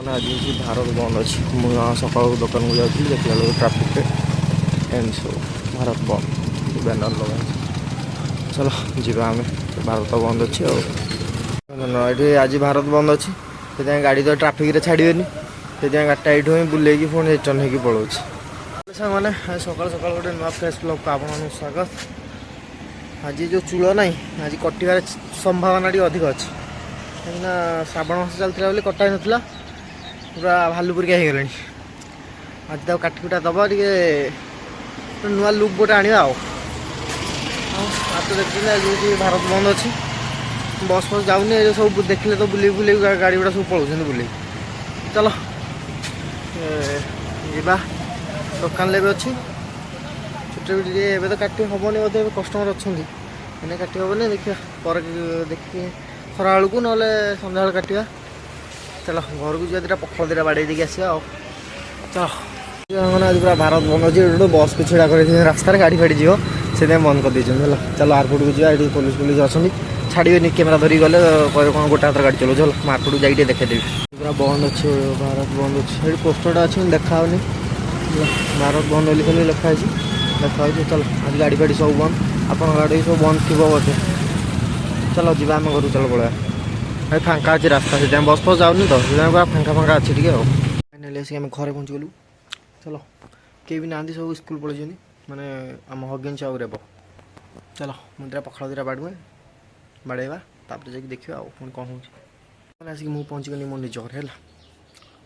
आज भारत बंद अच्छी मुझे सका दुकान को जाऊँगी देखला ट्राफिक एंड सो भारत बंद बैनर लगा चलो जीवा आम भारत बंद अच्छी ये आज भारत बंद अच्छी से गाड़ी तो ट्राफिक रे छाड़े से गाड़ीटा ये बुले पुणी रिटर्न हो पलाऊँ मैंने सकाल सकाल गोटे नुआ फ्रेश ब्लॉग को आपन स्वागत। आज जो चूल ना आज कटार संभावना अधिक अच्छी कहीं श्रावण मास चलता बोली कटा ही नाला पूरा भालू परिका हो गला आज तो काटिकुटा दबा टे नुआ लुक गोटे आना तो देखिए भारत बंद अच्छी बस फस जाऊनी सब देखिले तो बुले बुले गाड़ी गुड़ा सब पलाऊँ बुले चलो जीवा दुकान भी अच्छी छुट्टी एवं तो काट हेनी बोधे कस्टमर अच्छा मैंने काट हेनी देखिए पर देखिए खरा बेलू ना सन्ध्या बेल काटा चलो घर को जा पखाल दीटा बाड़े देके आसा चलो मैंने आज पूरा भारत बंद अच्छे गोटे बस को छिड़ा कर रास्तार गाड़ी फाड़ी जीव से बंद कर देना चलो एयरपोर्ट को जा पुलिस पुलिस अच्छा छाड़े कैमेरा धरिक गले कौन गोटे हाथ गाड़ी चलो चलो एयरपोर्ट को जाइए देखदेवी पूरा बंद अच्छे भारत बंद अच्छे पोस्टरटा अच्छे देखा भारत बंद बोली खाली लिखाई देखा चलो आज गाड़ी फाड़ी सब बंद आप गाड़ी सब बंद थी बोधे चलो जी आम घर चलो पड़ा भाई फांका अच्छे रास्ता से बस फस जाऊनी तो पूरा फांका फांका अच्छे टे फाइनाली आसिक आम घरे पहुँची गलु चलो किए भी ना सब स्कूल पलैं मैंने आम हगिन चाउ रेब चलो मुझे पखाड़ दीटा बाड़े बाड़ेवा तापर जाकि देखिए पुणी कौन हो आसिक मुझे पहुँची गली मो निज घर है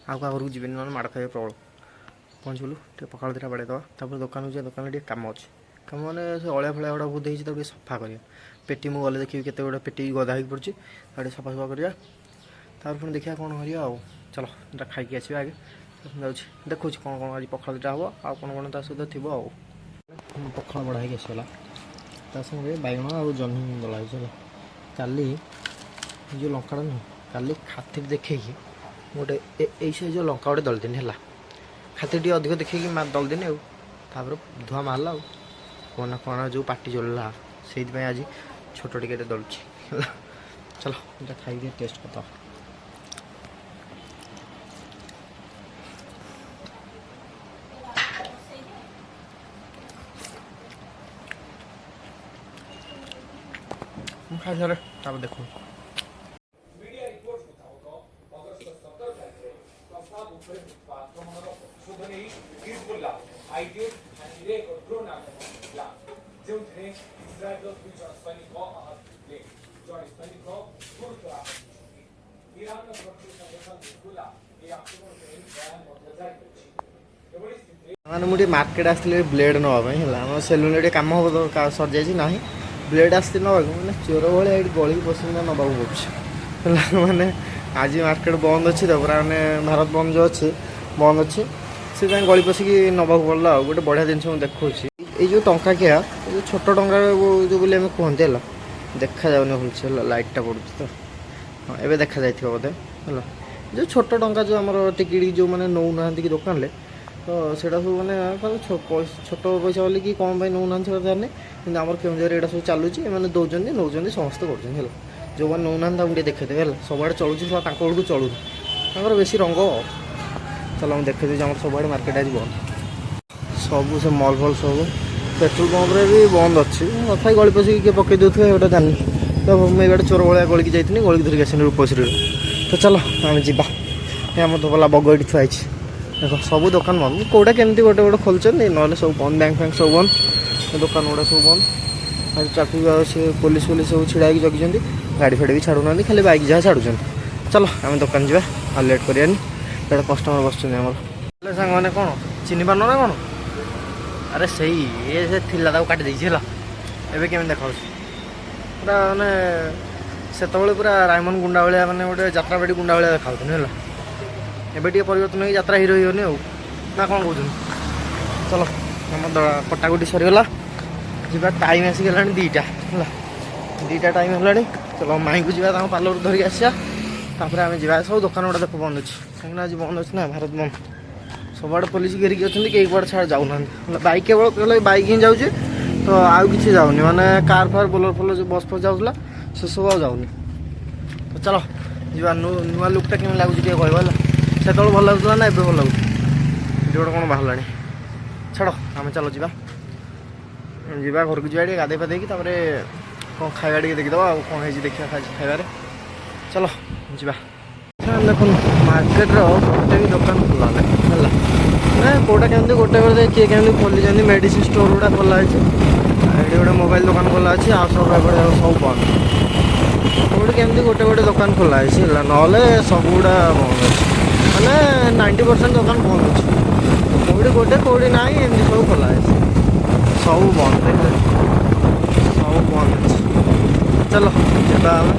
आउ क्या घर को जी ना माड़ खाइए प्रबल पहुँच गलु टे पखाड़ दीटा बाड़ेदवा तापर दुकान को दुकान टे कम अच्छे कम मैंने से अलिया फलिया गुड़ा बहुत होती सफा करा पेटी मुझे गले देखिए केते गुड़ा पेटी गदा हो पड़ी गाड़ी सफा सफा करा तापर पुणी देखिए कौन करा चलो इटा खाई आसवा आगे जाऊँ देखो कौन कौन आज पखाड़ दीटा हम आउ कौन कौन सहित थी पखाड़ बड़ा हो आसगला संगे बैगण आ जह्नी दला चलो काली जो लंका नुह काली खातिर देखे गोटे ये जो लंका गोटे दलदिन है खातिर टे अधिक देखे दलदिन आउर धुआ मारला कौन कौन जो पार्टी जलला से आज छोट टिके दलुची चलो इटा खाई टेस्ट करता खाई सारे तापर देखो मैंने मुझे मार्केट आसती ब्लेड नापी सेलून कम हम तो सर जाए ना ब्लेड आसती ना मैंने चोर भाई गली बस ना पड़े मैंने आज मार्केट बंद अच्छी तो पूरा मैंने भारत बंद जो अच्छे बंद अच्छे से गली पशिक नवा पड़ा गोटे बढ़िया जिन देखा ये जो टंका क्या जो छोट टंका जो बोले कहते है देखा जाऊनी भलसे लाइटा पड़ू तो हाँ एवं देखा जाइए बोधे है जो छोट टंका जो आम टिकिट जो मैंने नौ ना कि दुकान में तो सेटा सब मैंने छोट पैसा बोली कि कौन पर नौ ना जाने कि आम केउझर यहाँ सब चलुची मैंने दौरान नौ समस्त कर जो मैंने नौ ना देखते है सब आड़े चलुची बेलू चलू बेसी रंग चलो हम देखते आम सब आड़े मार्केट आज बंद सब से मल फल सब पेट्रोल पंप रे भी बंद अच्छी तथा गली पशिक किए पकई दूसरे गोटे जानी तो मुझे गोटे चोर भाया गलिकी जाइए गलिक धरिक आसनी रूपश्री तो चलो आम जा आम तो गला बग ये छुआई देख सब दुकान बंद कौटा केमती गोटे गोटे खोलुच्च ना सब बंद बैंक फैंक सब बंद दुकान गुड़ा सब बंद आज ट्राफिक से पुलिस पुलिस सब छिड़ा जगी गाड़ी फाड़ी भी छाड़ूना खाली बाइक जहाँ छाड़ुं चलो आम दुकान जा और लेट करानी ये कस्टमर बस सांग मैंने कौन चिन्ह पार ना कौन अरे सही ये थिला काटी देती है एवं केमी देखा पूरा मैंने से पूरा रायमन गुंडा भाया मैंने गोटे जात्रा पार्टी गुंडा भाया देखा है एवं टे परिवर्तन हो जात्रा हिरो होनी ना कौन कौन चलो आम कटाकुटी सरीगला जी टाइम आसीगला 2टा है 2टा टाइम है चलो माई को जा पार्लर धरिक आसापर आम जा सब दुकान गुड़ा देख बंद अच्छे कहीं आज बंद अच्छे ना भारत बंद सब आड़े पुलिस घेरिकी अच्छे कई कड़े छाड़ जाऊना बैक केवल बैक ही जाऊे तो आउ कि जाऊनी माने कार फार बोलर फोलर जो बस फस जाऊला से सब आ जाऊनी तो चलो जी नुआ लुकटा केमी लगुच कह ସେତେବେଳେ ଭଲ ଲାଗୁଥିଲା ନା ଏବେ ଭଲ ଲାଗୁଛି? ଏଠି ଗୋଟେ କ'ଣ ବାହାରିଲାଣି। ଛାଡ଼ ଆମେ ଚାଲ ଯିବା ଘରକୁ ଯିବା ଟିକେ ଗାଧୋଇ ପାଧେଇକି ତାପରେ କ'ଣ ଖାଇବା ଟିକେ ଦେଖିଦେବା ଆଉ କ'ଣ ହେଇଛି ଦେଖିବା ଖାଇବାରେ। ଚାଲ ଯିବା। ଦେଖନ୍ତୁ ମାର୍କେଟର ଗୋଟେ ବି ଦୋକାନ ଖୋଲା ନାହିଁ ହେଲା ନା କେଉଁଟା କେମିତି ଗୋଟେ ବେଳେ କିଏ କେମିତି ଖୋଲିଛନ୍ତି ମେଡ଼ିସିନ ଷ୍ଟୋର ଗୁଡ଼ା ଖୋଲା ହେଇଛି। ଏଠି ଗୋଟେ ମୋବାଇଲ ଦୋକାନ ଖୋଲା ଅଛି ଆଉ ସବୁ ଏପଟେ ସବୁ ବନ୍ଦ। କେଉଁଠି କେମିତି ଗୋଟେ ଦୋକାନ ଖୋଲା ହେଇଛି ହେଲା ନହେଲେ ସବୁଗୁଡ଼ା ବନ୍ଦ ଅଛି ମାନେ 90% ଦୋକାନ ବନ୍ଦ ଅଛି। କେଉଁଠି ଗୋଟେ କେଉଁଠି ନାହିଁ ଏମିତି ସବୁ ଖୋଲା ହେଇଛି ସବୁ ବନ୍ଦ ସବୁ ବନ୍ଦ ଅଛି। ଚାଲ ଯିବା ଆମେ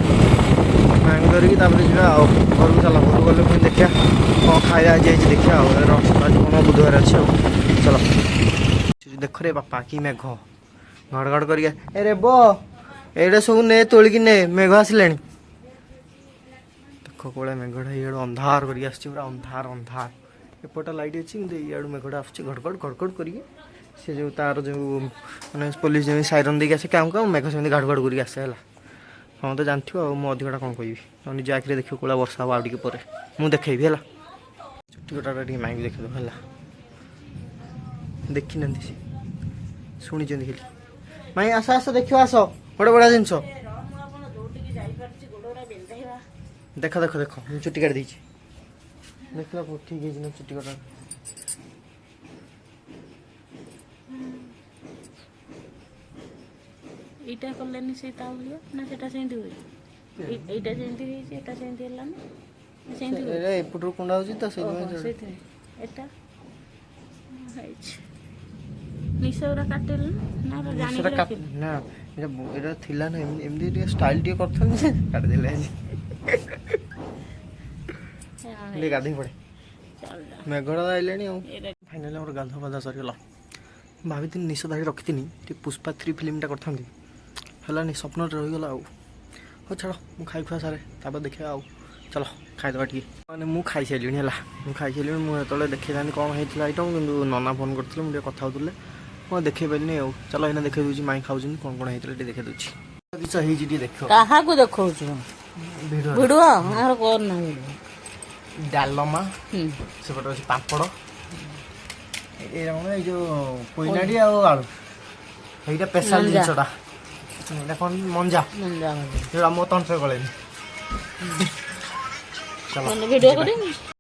ମ୍ୟାଙ୍ଗି ଧରିକି ତାପରେ ଯିବା ଆଉ ଘରକୁ। ଚାଲ ଘରକୁ ଗଲେ ପୁଣି ଦେଖିବା କ'ଣ ଖାଇବା ଆଜି ହେଇଛି ଦେଖିବା ଆଉ ଆଜି କ'ଣ ବୁଧବାର ଅଛି ଆଉ। ଚାଲ ଦେଖରେ ବାପା କି ମେଘ ଘଡ଼ଘଡ଼ କରିକି ଏ ରେବ ଏଇଟା ସବୁ ନେ ତୋଳିକି ନେ ମେଘ ଆସିଲାଣି। ଦେଖ କୋଳିଆ ମେଘଟା ଇଆଡ଼ୁ ଅନ୍ଧାର କରିକି ଆସିଛି ପୁରା ଅନ୍ଧାର ଏପଟେ ଲାଇଟ୍ ଅଛି କିନ୍ତୁ ଇଆଡ଼ୁ ମେଘଟା ଆସୁଛି ଘଡ଼ଘଡ଼ କରିକି। ସେ ଯେଉଁ ତାର ଯେଉଁ ମାନେ ପୋଲିସ ଯେମିତି ସାଇରନ୍ ଦେଇକି ଆସେ କାଉଁ କାଉଁ ମେଘ ସେମିତି ଘାଡ଼ଘଡ଼ କରିକି ଆସେ ହେଲା। ହଁ ତ ଜାଣିଥିବ ଆଉ ମୁଁ ଅଧିକଟା କ'ଣ କହିବି ଆଉ ନିଜ ଆଖିରେ ଦେଖିବ କୋଳିଆ ବର୍ଷା ହେବ ଆଉ ଟିକେ ପରେ ମୁଁ ଦେଖେଇବି ହେଲା। ଚୁଟି କଟାଟା ଟିକେ ମାଇକି ଦେଖିଦେବ ହେଲା। ଦେଖିନାହାନ୍ତି ସେ ଶୁଣିଛନ୍ତି ଖାଲି ମାଇଁ ଆସ ଦେଖିବ ଆସ ଗୋଟେ ବଢ଼ିଆ ଜିନିଷ ଦେଖ ମୁଁ ଚୁଟି କାଟି ଦେଇଛି ଦେଖିଲ ଠିକ୍ ହେଇଛି ନା ଚୁଟି କଟା। এইটা করলেনি সেই তা ভলিয়া না সেটা সেମିତି ହୁଏ এইটা ଯେମିତି ହେଇଛି ଏଟା ସେମିତି ହେଲାନି ସେମିତି ଏଟା ଏପଟରୁ କୁଣ୍ଡା ହେଉଛି ତ ସେଇଥିପାଇଁ ଏଟା ହେଇଛି ନିଶଉରା କାଟିଲେ ନା ଜାଣିକି ନା ଏଟା ଥିଲା ନା ଏମିତି ଟିକେ ଷ୍ଟାଇଲ ଟିକେ କରିଥାନ୍ତି ଯେ କାଟିଦେଲେ ଆଜି ଟିକେ ଗାଧୋଇ ପଡ଼େ ମେଘଟା ଆଇଲାଣି ଆଉ। ଫାଇନାଲି ଆମର ଗାଧୁଆ ପାଧୁଆ ସରିଗଲା। ଭାବିଥିଲି ନିଶ ଧାଡ଼ି ରଖିଥିନି ଟିକେ ପୁଷ୍ପା 3 ଫିଲ୍ମଟା କରିଥାନ୍ତି ହେଲାନି ସ୍ୱପ୍ନରେ ରହିଗଲା ଆଉ। ହଉ ଛାଡ଼ ମୁଁ ଖାଇ ଖୁଆ ସାରେ ତାପରେ ଦେଖିବା ଆଉ। ଚାଲ ଖାଇଦେବା ଟିକେ ମାନେ ମୁଁ ଖାଇସାରିଲିଣି ହେଲା ମୁଁ ଯେତେବେଳେ ଦେଖେଇଥାନ୍ତି କ'ଣ ହେଇଥିଲା ଆଇଟମ୍ କିନ୍ତୁ ନନା ଫୋନ୍ କରିଥିଲେ ମୁଁ ଟିକେ କଥା ହେଉଥିଲେ ମୁଁ ଦେଖେଇ ପାରିନି ଆଉ। ଚାଲ ଏଇନା ଦେଖେଇ ଦେଉଛି ମାଇଁ ଖାଉଛନ୍ତି କ'ଣ ହେଇଥିଲା ଟିକେ ଦେଖେଇ ଦେଉଛି କିସ ହେଇଛି ଟିକେ ଦେଖିବ। କାହାକୁ ଦେଖାଉଛୁ ଭିଡ଼ିଓ ଆମର କରନା ଡାଲମା ସେପଟେ ଅଛି ପାମ୍ପଡ଼ ଏଇଟା କ'ଣ ଏଇ ଯେଉଁ ପୋଇନାଡ଼ି ଆଉ ଆଳୁ ଏଇଟା ସ୍ପେଶାଲ ଜିନିଷଟା ଏଇଟା କ'ଣ ମଞ୍ଜା ଯେଉଁଟା ମୋ ତଣ୍ଟରେ ଗଳେନି।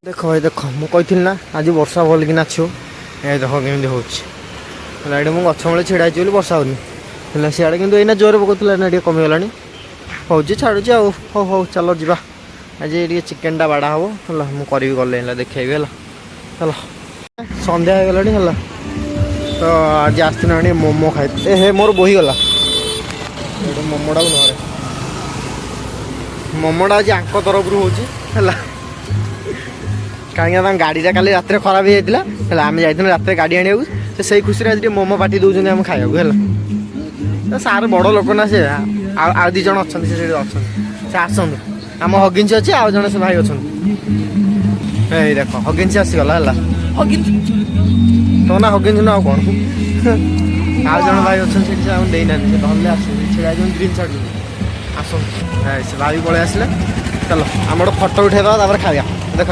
ଦେଖ ଭାଇ ଦେଖ ମୁଁ କହିଥିଲି ନା ଆଜି ବର୍ଷା ଭଲକି ନାଚିବ ଏ ଦେଖ କେମିତି ହେଉଛି ହେଲା। ଏଇଟା ମୁଁ ଗଛ ମୂଳେ ଛିଡ଼ା ହେଇଛି ବୋଲି ବର୍ଷା ହେଉନି ହେଲା ସିଆଡ଼େ କିନ୍ତୁ ଏଇନା ଜୋରରେ ପକାଉଥିଲା ଏଇନା ଟିକେ କମିଗଲାଣି ହେଉଛି ଛାଡ଼ୁଛି ଆଉ। ହଉ ଚାଲ ଯିବା ଆଜି ଟିକେ ଚିକେନଟା ବାଡ଼ା ହେବ ହେଲା ମୁଁ କରିବି ଗଲେ ହେଲା ଦେଖେଇବି ହେଲା। ଚାଲ ସନ୍ଧ୍ୟା ହେଇଗଲାଣି ହେଲା ତ ଆଜି ଆସିଥିଲା ଟିକେ ମୋମୋ ଖାଇ ହେ ମୋର ବୋହିଗଲା ଏଇଟା ମୋମୋଟାକୁ ଧରେ ମୋମୋଟା ଆଜି ଆଙ୍କ ତରଫରୁ ହେଉଛି ହେଲା କାହିଁକିନା ତାଙ୍କ ଗାଡ଼ିଟା କାଲି ରାତିରେ ଖରାପ ହେଇଯାଇଥିଲା ହେଲା ଆମେ ଯାଇଥିଲୁ ରାତିରେ ଗାଡ଼ି ଆଣିବାକୁ ସେ ସେଇ ଖୁସିରେ ଆଜି ଟିକେ ମୋମୋ ପାଟି ଦେଉଛନ୍ତି ଆମେ ଖାଇବାକୁ ହେଲା। ସାର୍ ବଡ଼ ଲୋକ ନା ସେ ଆଉ 2 ଜଣ ଅଛନ୍ତି ସେ ସେଠି ଅଛନ୍ତି ସେ ଆସନ୍ତୁ ଆମ ହଗିନ୍ସ ଅଛି ଆଉ ଜଣେ ସେ ଭାଇ ଅଛନ୍ତି ଏଇ ଦେଖ ହଗିନ୍ସ ଆସିଗଲା ହେଲା ତୋ ନା ହଗିନ୍ସ ନା ଆଉ କ'ଣ ଆଉ ଜଣେ ଭାଇ ଅଛନ୍ତି ସେଠି ସେ ଆମକୁ ଦେଇନାହାନ୍ତି ସେ ଧରିଲେ ଆସୁଛନ୍ତି ଛିଡ଼ା ହେଇଛନ୍ତି ଗ୍ରୀନ୍ ସାର୍ଟ ଆସନ୍ତୁ ସେ ଭାଇ ପଳେଇ ଆସିଲେ। ଚାଲ ଆମେ ଗୋଟେ ଫଟୋ ଉଠେଇଦେବା ତାପରେ ଖାଇବା ଦେଖ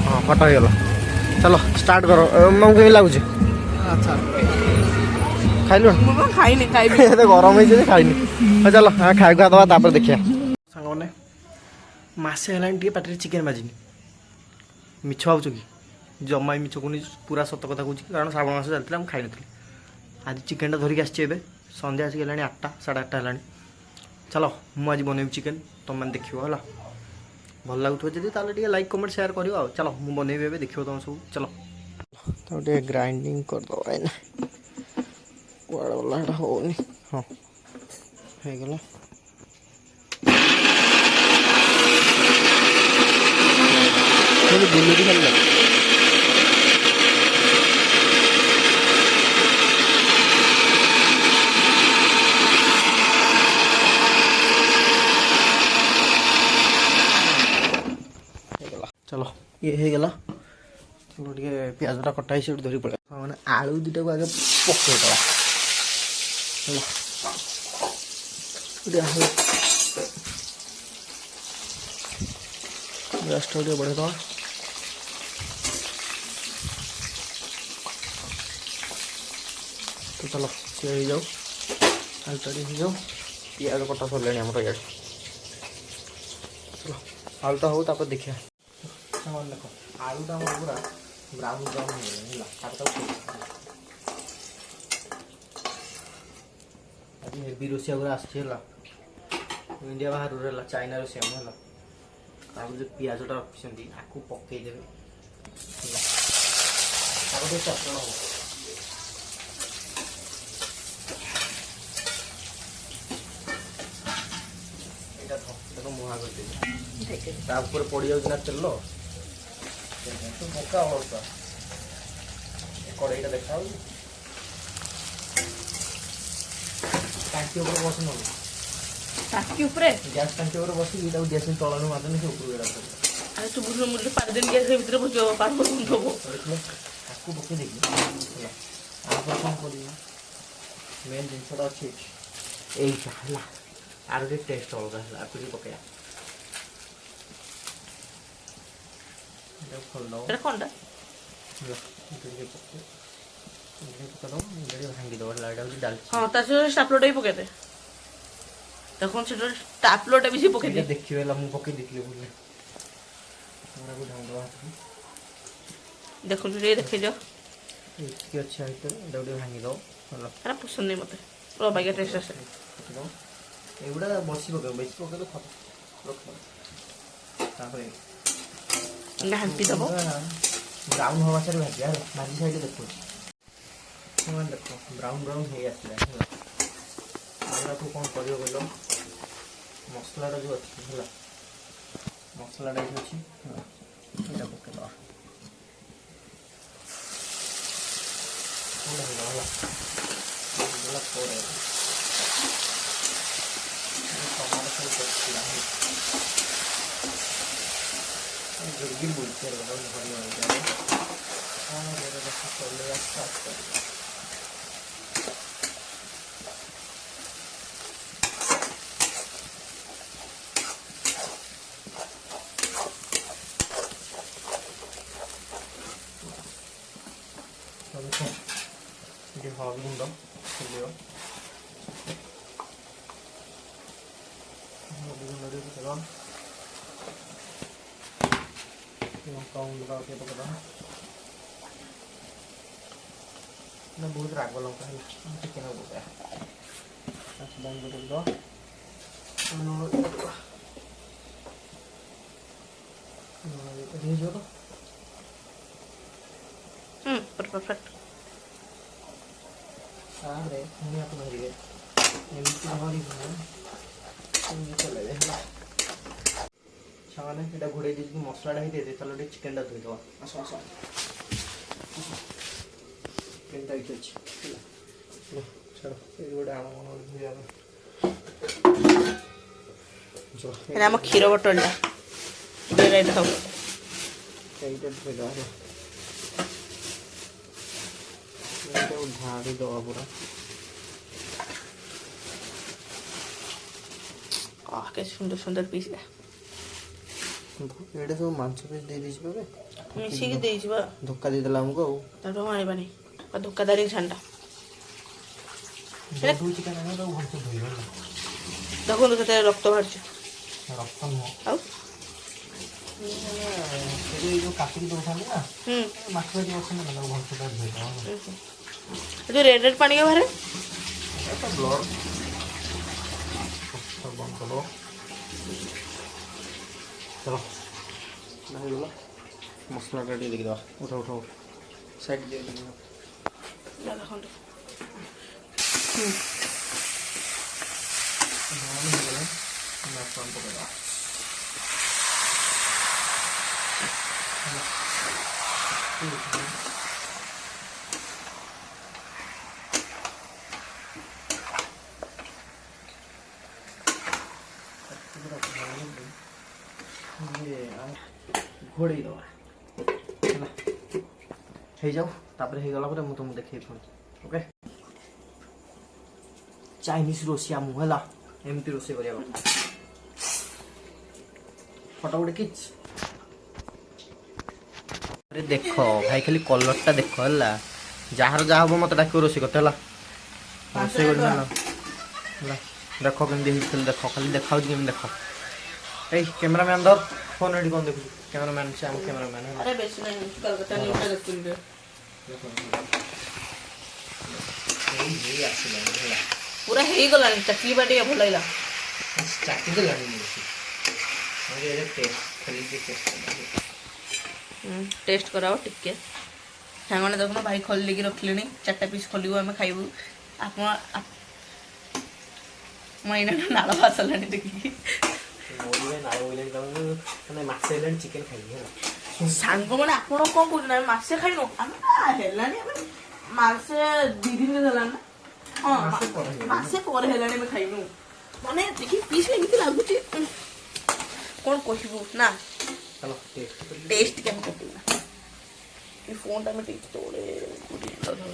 ହଁ ଫଟୋ ହେଇଗଲା। ଚାଲ ଷ୍ଟାର୍ଟ କର ମୁଁ କେମିତି ଲାଗୁଛି ଖାଇଲୁ ଖାଇନି ଖାଇବି ଏତେ ଗରମ ହେଇଛି ଯେ ଖାଇନି। ହଉ ଚାଲ ଖାଇବା ଦେବା ତାପରେ ଦେଖିବା। ସାଙ୍ଗମାନେ ମାସେ ହେଲାଣି ଟିକେ ପାଟିରେ ଚିକେନ୍ ବାଜିନି ମିଛ ଭାବୁଛ କି ଜମା ମିଛ କହୁନି ପୁରା ସତ କଥା କହୁଛି କାରଣ ଶ୍ରାବଣ ମାସ ଚାଲିଥିଲା ମୁଁ ଖାଇନଥିଲି ଆଜି ଚିକେନ୍ଟା ଧରିକି ଆସିଛି ଏବେ ସନ୍ଧ୍ୟା ଆସିକି ହେଲାଣି 8ଟା 8:30 ହେଲାଣି। ଚାଲ ମୁଁ ଆଜି ବନେଇବି ଚିକେନ୍ ତୁମମାନେ ଦେଖିବ ହେଲା ଭଲ ଲାଗୁଥିବ ଯଦି ତାହେଲେ ଟିକେ ଲାଇକ୍ କମେଣ୍ଟ ସେୟାର କରିବ ଆଉ। ଚାଲ ମୁଁ ବନେଇବି ଏବେ ଦେଖିବ ତୁମେ ସବୁ ଚାଲ ତାକୁ ଟିକେ ଗ୍ରାଇଣ୍ଡିଙ୍ଗ କରିଦେବା ଏଇନା କୁଆଡ଼େ ଗଲା ଏଇଟା ହେଉନି ହଁ ହେଇଗଲା। ବୁଲୁଛି ଖାଲି चलो ये ହେଇଗଲା ଟିକେ ପିଆଜଟା କଟା ହେଇଛି ସେଠି ଧରି ପଳେଇବା ମାନେ ଆଳୁ ଦୁଇଟାକୁ ଆଗେ ପକେଇଦେବା ହେଲା ଗ୍ୟାସ୍ଟା ଟିକେ ବଢ଼େଇଦେବା। ତ ଚାଲ ସିଏ ହେଇଯାଉ, ଆଳୁଟା ଟିକେ ହେଇଯାଉ। ପିଆଜ କଟା ସରିଲାଣି ଆମର ଇଆଡ଼େ। ଚାଲ ଆଳୁଟା ହଉ ତାପରେ ଦେଖିବା। ସାଙ୍ଗମାନେ ଦେଖ ଆଳୁଟା ଆମର ପୁରା ବ୍ରାଉନ୍ ବ୍ରାଉନ୍ ହେଇଗଲାଣି ହେଲା। ତାକୁ ଆଜି ହେଭି ରୋଷେଇଆ ଗୁରା ଆସିଛି ହେଲା, ଇଣ୍ଡିଆ ବାହାରୁ ହେଲା, ଚାଇନା ରୋଷେଇଆ ହେଲା। ତାପରେ ଯେଉଁ ପିଆଜଟା ରଖିଛନ୍ତି ଆକୁ ପକେଇଦେବେ ହେଲା, ତାପରେ ଟିକେ ଚଟଣ ହବ। ଏଇଟା ତାକୁ ମୁହାଁ କରିଦେବି, ତା ଉପରେ ପଡ଼ିଯାଉଛି ନା ତେଲ, ତୁ ପକା ଅଳ୍ପ। କଡ଼େଇଟା ଦେଖାଯାଉଛି, ଟାଙ୍କି ଉପରେ ବସି ନବ, ଟାଙ୍କି ଉପରେ ଗ୍ୟାସ୍ ଟାଙ୍କି ଉପରେ ବସିକି ତାକୁ ଗ୍ୟାସ୍ ତଳକୁ ମାରିଦେଲେ ସେ ଉପରକୁ ଏଇଟା କରିବ। ଆରେ ତୁ ବୁଝିଲ ମୁझे ପାର दिन ଗ୍ୟାସ୍ ଭିତରେ ବସିବ ପାର ଦେବ। ତାକୁ ପକେଇ ଦେଇକି ହେଲା, ତାପରେ କ'ଣ କରିବ, ମେନ୍ ଜିନିଷଟା ଅଛି ଏଇଟା ହେଲା। ଆର ଟିକେ ଟେଷ୍ଟ ଅଲଗା ହେଲା, ଆକୁ ଟିକେ ପକେଇବା। ଏଇଟା ଖୋଲିଦେବ ଏଟା କଣଟା? ହେଲା, ଟିକେ ପକେଇଦେବ, ଭାଙ୍ଗିଦେବ ହେଲା। ଏଇଟା ହେଉଛି ଡାଲଚିନି। ହଁ ତା ସହିତ ଷ୍ଟାପଲରଟା ବି ପକେଇଦେ। ଦେଖୁନ ସେଟା ଷ୍ଟାପଲରଟା ବି ସେ ପକେଇଦେ। ଦେଖିବେ ହେଲା, ମୁଁ ପକେଇ ଦେଇଥିଲି ବୁଝିଲେ। ଏଗୁଡ଼ାକୁ ଢାଙ୍କିଦେବା ହାତକୁ। ଦେଖୁଛୁ ଟିକେ ଦେଖେଇଦିଅ। ଏତିକି ଅଛି ଭିତରେ, ଏଇଟାକୁ ଟିକେ ଭାଙ୍ଗିଦେବ ହେଲା। ଆରେ ପସନ୍ଦ ନାହିଁ ମୋତେ, ଅବାଗିଆ ଟେଷ୍ଟ ଆସେ। ପକେଇଦେବ, ଏଗୁଡ଼ା ବସି ପକେଇବ, ବେଶୀ ପକେଇଲେ ଖରାପ ରଖିବ। ତାପରେ ଘାଣ୍ଟି ଦେବ। ବ୍ରାଉନ୍ ହବା ସାରି ଭାଜିବା ହେଲା। ଭାଜି ସାଇଡ଼୍ ଦେଖୁଛି ସେମାନେ, ଦେଖ ବ୍ରାଉନ୍ ବ୍ରାଉନ୍ ହେଇ ଆସିଲା ହେଲା। ଏଗୁଡ଼ାକୁ କ'ଣ କରିବ କହିଲ, ମସଲାଟା ଯେଉଁ ଅଛି ହେଲା, ମସଲାଟା ଏଠି ଅଛି ହେଲା, ଏଇଟା ପକେଇଦେବା। ହେଇଗଲା ହେଲା, ହେଇଗଲା ପରେ ଟମାଟୋ ସବୁ ପଡ଼ିଥିଲା ଗିରଗିର ବୁଲছে ଭାରି ଚଲେଇବା ଷ୍ଟାର୍ଟ କରିବା। ଟିକେ ହଳଦୀ ଗୁଣ୍ଡ ପକେଇବ, ହଳଦୀ ଗୁଣ୍ଡ ଟିକେ ପକେଇବ, ଲଙ୍କା ଗୁଣ୍ଡ ଟିକେ ପକେଇଦେବା। ନା ବହୁତ ରାଗ ଲଙ୍କା ହେଲା, ଟିକେ ନାକୁ ପକେଇବା। ତାକୁ ବନ୍ଦ କରିଦେବା, ଲୁଣ ପକେଇବା, ଲୁଣ ହେଇଯିବ ତ। ପରଫେକ୍ଟ। ତାପରେ ପୁଣି ଆକୁ ଧରିବେ, ଏମିତି ଧରିବ ଏମିତି ଚଲେଇବେ ହେଲା। ସାଙ୍ଗମାନେ ଏଇଟା ଘୋଡ଼େଇ ଦେଇକି ମସଲାଟା ହେଇଯାଇଥିବେ, ତାହେଲେ ଟିକେ ଚିକେନଟା ଧୋଇଦେବା। ଆସ ଆସ, ଚିକେନଟା ଏଇଠି ଅଛି ହେଲା। ଛାଡ଼, ଏଇ ଗୋଟେ ଆଣ କ'ଣ ଧୋଇବା ପାଇଁ। ଏଇଟା ଆମ କ୍ଷୀର ବୋଟଲଟା, ଏଇଟା ଖାଉ। এইটা ধুয়ে দেওয়া হলো, এইটাও ঝাড়ি দেওয়া পুরো। কে সুন্দর সুন্দর পিস এটা সব মাংস পিস দিয়ে দিয়েছি পাবে, মিশিয়ে দিয়েছি বা ধোক্কা দিয়ে দিলাম ଆମକୁ ଆଉ। ତାଠୁ ଆଣିବାନି ଧୋକାଦାରୀ ଝାଣ୍ଡା। ଧୋଉଛି କାରଣ ଆମେ ତାକୁ ଭଲସେ ଧୋଇବା ନା। ଦେଖନ୍ତୁ କେତେ ରକ୍ତ ବାହାରୁଛି। ରକ୍ତ ନୁହଁ, ଆଉ ସେଠି ଯୋଉ କାଟିକି ଦେଉଥାନ୍ତି ନା, ମାଛ ମାଛି ବସନ୍ତି ନା, ତାକୁ ଭଲସେ ତାକୁ ଧୋଇଦେବା। ଯୋଉ ରେଡ୍ ରେଡ୍ ପାଣି ବାହାରେ ଏଟା ବ୍ଲଡ୍ ବନ୍ଦ କରିଦେବ। ଚଲ ହେଇଗଲା, ମସଲାଟା ଟିକେ ଦେଖିଦେବା। ଉଠ ଉଠ ଉଠ, ସାଇଡ଼୍ দিয়ে ଦେଖନ୍ତୁ। ହେଇଗଲା, ମାଛ ପକେଇଦେବା। ଘୋଡ଼େଇ ଦେବା ହେଲା, ହେଇଯାଉ। ତାପରେ ହେଇଗଲା ପରେ ମୁଁ ତୁମକୁ ଦେଖେଇ ପୁଣି। ଓକେ, ଚାଇନିଜ ରୋଷେଇଆ ମୁଁ ହେଲା, ଏମିତି ରୋଷେଇ କରିବା କଥା। ଫଟୋ ଗୋଟେ ଖିଚ। देख भाई खाली कलरटा देख है जार जहाँ हम मत डाक रोषे करते है रोषे कर देख केमती देख खाली देखा केमी देख ए कैमरामैन धर फोन ये कौन देखु कैमरामैन से आम कैमरामैन अरे बेसी नहीं कलकत्ता न्यूज़ देखुंगे पूरा हे गला चटनी बाटे भल लगा चाटी तो लानी टेस्ट कराओ टिके सांगने देखो भाई खोल के रखले 4टा पीस खोलू आम खाइबू आप नाड़ बासला देखिए चिकेन खाई सांग मैंने आप कौन कौन मसे खाइनु मसे 2 दिन है हाँ मसे पर खाइनु माने देखिए पीस एमती लगुच कौन कहबू ना टेस्ट क्या करना फोन टा में टेस्ट तोड़े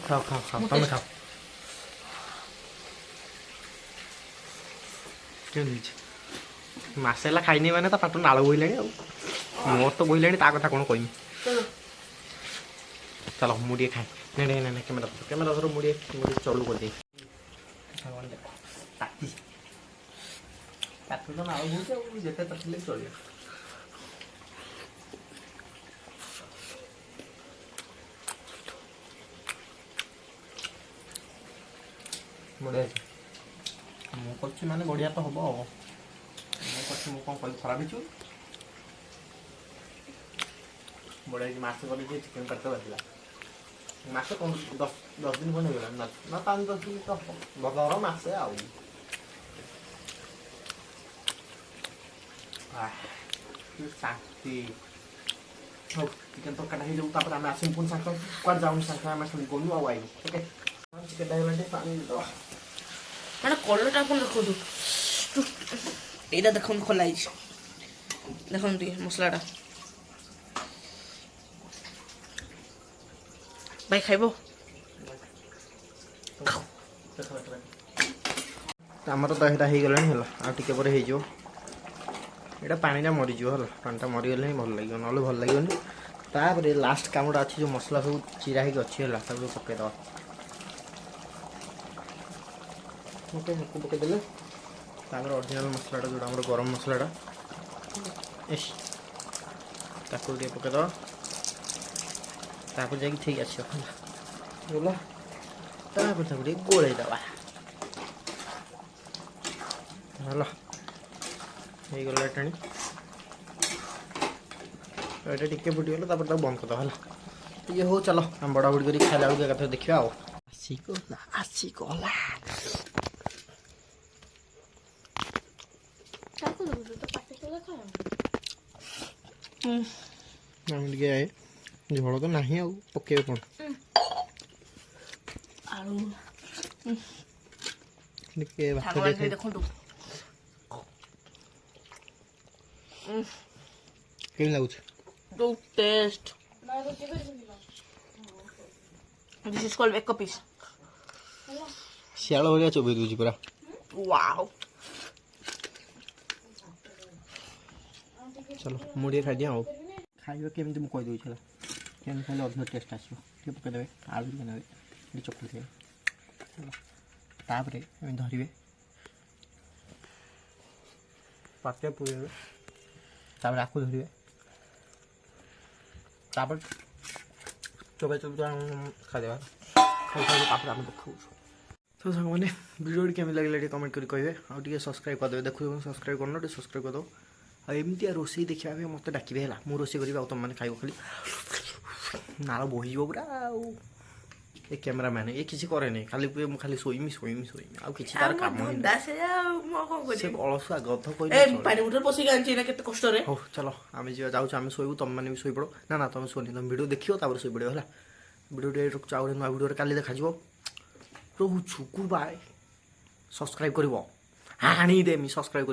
खाओ खाओ खाओ तुम खाओ मसेला खाइनी मैंने तो पाट नाल बोला मोर तो बोला ता कथा कौन कहमी चलो मुझे खाए नहीं नहीं नहीं कैमेरा धरो मुझे चलू कर दे तो नाल बोलते जिते तकले चलिए बढ़िया मुझे माने बढ़िया तो हम मुझे कौन कह खराब हो बढ़िया मास कल चिकेन काटते बाजिला मास कौन 10 दिन कौन होगा ना 5-10 दिन तो भर मसे शांति चिकेन तो कटा हो जाऊ आम आसम पुन साथ क्या जाऊँ साथ आम खाली गलु आई ओके चिकेन पानी मैंने कलरटा आप देखो यहाँ देख खोलाई देख मसलाटा भाई खाइब आमर तो यहाँ हो गला आगे पर हो पानी मरीज है पानी मरीगले भल लगे ना भल लगे तापर लास्ट कामटा अच्छी जो मसला सब चिरा ही अच्छी है पकईद पकईदे ओरिजिनल मसलाटा जो गरम मसलाटा इस पकईद तापर जाकि ठीक आस गला गोलईदबा हल गला टाणी ये टिके फुटीगला बंद करदे है ये हो चलो आम बड़ा बुड़ी कर खाला बेलू एक देखा आसीगला आए झोल तो ना पके कौन देखो केम लगुच तो टेस्ट दिस इज कॉल्ड एक पीस शियाल भाया चोबई दूसरी पूरा वाओ चलो मुझे खाई दिया खाइबा केमती मुझे कहीदे केमती खाइले अधिक टेस्ट आसो पकईदे आलू टे ने चकड़ी देवे तापर धरवे पाटे पूरे तापर आपको धरवे तापर चोबे चोबे खाईदेवा खाई आम देखा तो सांग मैंने वीडियो केमी लगे कमेंट कर कहे आगे सब्सक्राइब करदे देखो सब्सक्राइब करना सब्सक्राइब करदो आमती रोसे देखा मत डाकबे है मुझे रोसे करी तुम मैंने खाइब खाली नाल बोज पूरा ये कैमरामैन ये किसी करे नहीं खाली खाली शोईमी शोईमी शोईमी आउ किसी तार काम ही से अलसुआ गध कह हो चलो आम जाऊँ आम शोबू तुम मैंने भी शोई पड़ ना ना तुम शोनी तुम वीडियो देखियो तापर शोई पड़ो है वीडियो चाउ नुआ वीडियो काली देखा रोचु गुड बाय सब्सक्राइब कर हाँ देमी सब्सक्राइब कर